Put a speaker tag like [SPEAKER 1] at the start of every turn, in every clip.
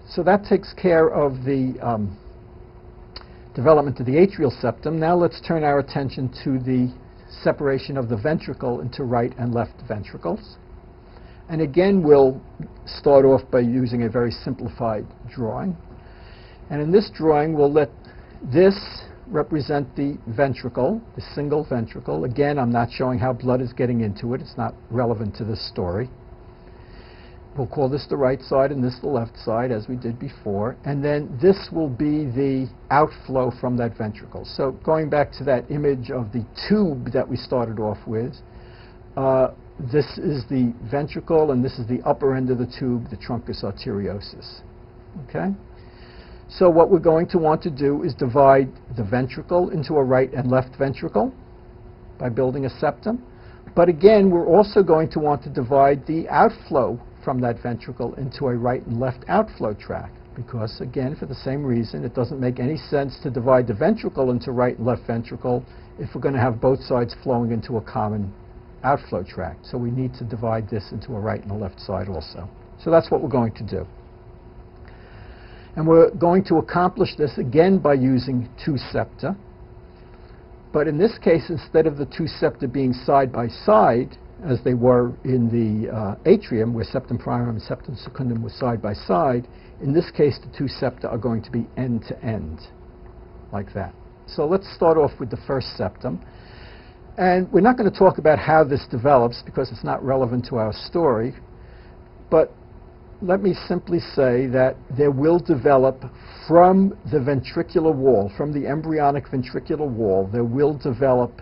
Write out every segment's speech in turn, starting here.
[SPEAKER 1] So that takes care of the development of the atrial septum. Now let's turn our attention to the separation of the ventricle into right and left ventricles. And again, we'll start off by using a very simplified drawing. And in this drawing, we'll let this represent the ventricle, the single ventricle. Again, I'm not showing how blood is getting into it. It's not relevant to this story. We'll call this the right side and this the left side, as we did before. And then this will be the outflow from that ventricle. So going back to that image of the tube that we started off with, this is the ventricle, and this is the upper end of the tube, the truncus arteriosus. Okay? So what we're going to want to do is divide the ventricle into a right and left ventricle by building a septum. But again, we're also going to want to divide the outflow from that ventricle into a right and left outflow tract, because again, for the same reason, it doesn't make any sense to divide the ventricle into right and left ventricle if we're going to have both sides flowing into a common outflow tract. So we need to divide this into a right and a left side also. So that's what we're going to do. And we're going to accomplish this again by using two septa. But in this case, instead of the two septa being side by side, as they were in the atrium, where septum primum and septum secundum were side by side, in this case, the two septa are going to be end to end, like that. So let's start off with the first septum. And we're not going to talk about how this develops, because it's not relevant to our story. But let me simply say that there will develop from the ventricular wall, from the embryonic ventricular wall, there will develop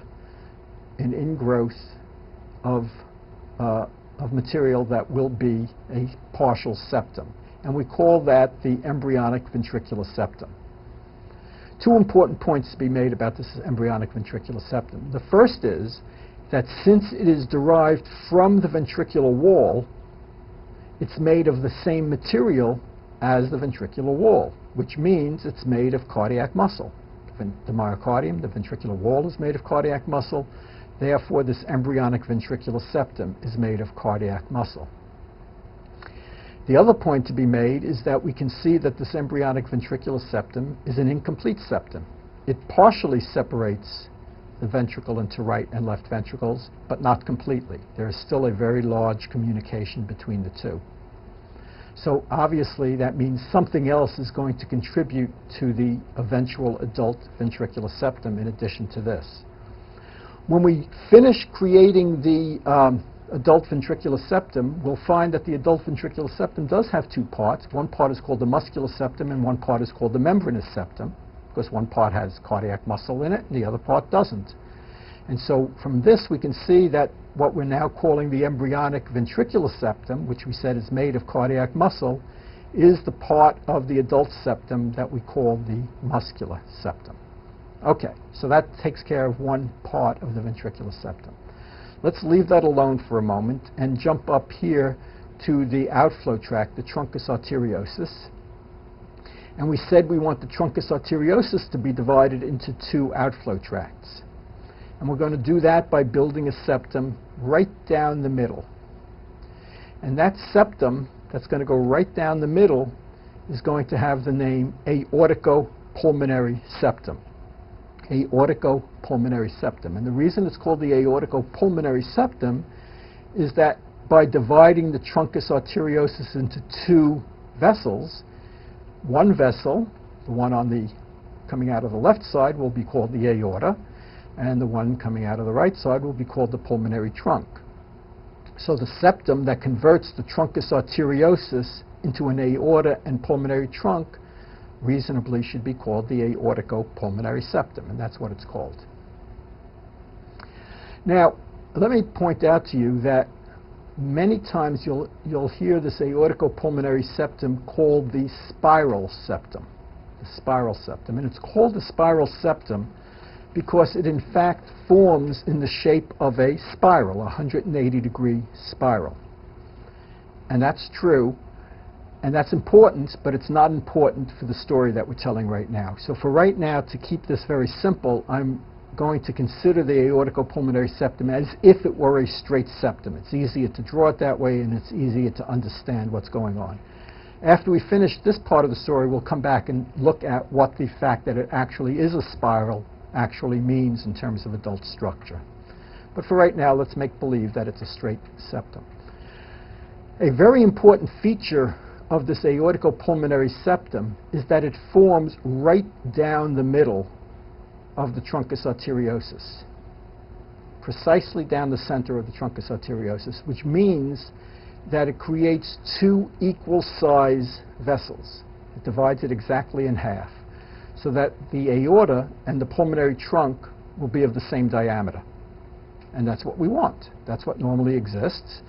[SPEAKER 1] an ingrowth of material that will be a partial septum. And we call that the embryonic ventricular septum. Two important points to be made about this embryonic ventricular septum. The first is that since it is derived from the ventricular wall, it's made of the same material as the ventricular wall, which means it's made of cardiac muscle. The myocardium, the ventricular wall, is made of cardiac muscle. Therefore, this embryonic ventricular septum is made of cardiac muscle. The other point to be made is that we can see that this embryonic ventricular septum is an incomplete septum. It partially separates the ventricle into right and left ventricles, but not completely. There is still a very large communication between the two. So obviously that means something else is going to contribute to the eventual adult ventricular septum in addition to this. When we finish creating the adult ventricular septum, we'll find that the adult ventricular septum does have two parts. One part is called the muscular septum and one part is called the membranous septum, because one part has cardiac muscle in it and the other part doesn't. And so from this we can see that what we're now calling the embryonic ventricular septum, which we said is made of cardiac muscle, is the part of the adult septum that we call the muscular septum. Okay, so that takes care of one part of the ventricular septum. Let's leave that alone for a moment and jump up here to the outflow tract, the truncus arteriosus. And we said we want the truncus arteriosus to be divided into two outflow tracts. And we're going to do that by building a septum right down the middle. And that septum that's going to go right down the middle is going to have the name aorticopulmonary septum. Aorticopulmonary septum. And the reason it's called the aorticopulmonary septum is that by dividing the truncus arteriosus into two vessels, one vessel, the one on the coming out of the left side, will be called the aorta, and the one coming out of the right side will be called the pulmonary trunk. So the septum that converts the truncus arteriosus into an aorta and pulmonary trunk reasonably should be called the aorticopulmonary septum, and that's what it's called. Now, let me point out to you that many times you'll hear this aorticopulmonary septum called the spiral septum. The spiral septum. And it's called the spiral septum because it in fact forms in the shape of a spiral, a 180-degree spiral. And that's true. And that's important, but it's not important for the story that we're telling right now. So for right now, to keep this very simple, I'm going to consider the aorticopulmonary septum as if it were a straight septum. It's easier to draw it that way, and it's easier to understand what's going on. After we finish this part of the story, we'll come back and look at what the fact that it actually is a spiral actually means in terms of adult structure. But for right now, let's make believe that it's a straight septum. A very important feature of this aorticopulmonary septum is that it forms right down the middle of the truncus arteriosus, precisely down the center of the truncus arteriosus, which means that it creates two equal size vessels. It divides it exactly in half, so that the aorta and the pulmonary trunk will be of the same diameter. And that's what we want. That's what normally exists.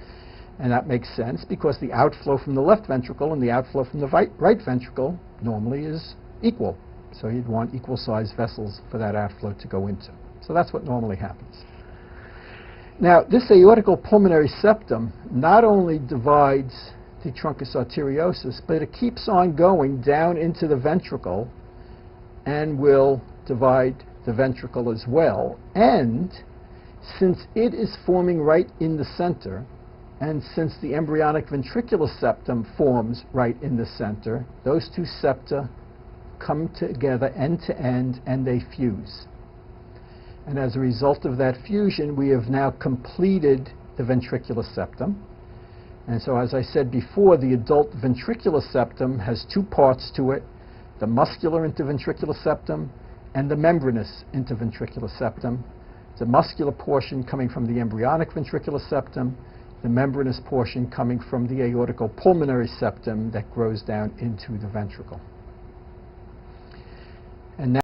[SPEAKER 1] And that makes sense because the outflow from the left ventricle and the outflow from the right ventricle normally is equal. So you'd want equal sized vessels for that outflow to go into. So that's what normally happens. Now, this aorticopulmonary septum not only divides the truncus arteriosus, but it keeps on going down into the ventricle and will divide the ventricle as well. And since it is forming right in the center, and since the embryonic ventricular septum forms right in the center, those two septa come together end to end and they fuse. And as a result of that fusion, we have now completed the ventricular septum. And so, as I said before, the adult ventricular septum has two parts to it: the muscular interventricular septum and the membranous interventricular septum. The muscular portion coming from the embryonic ventricular septum, the membranous portion coming from the aorticopulmonary septum that grows down into the ventricle. And now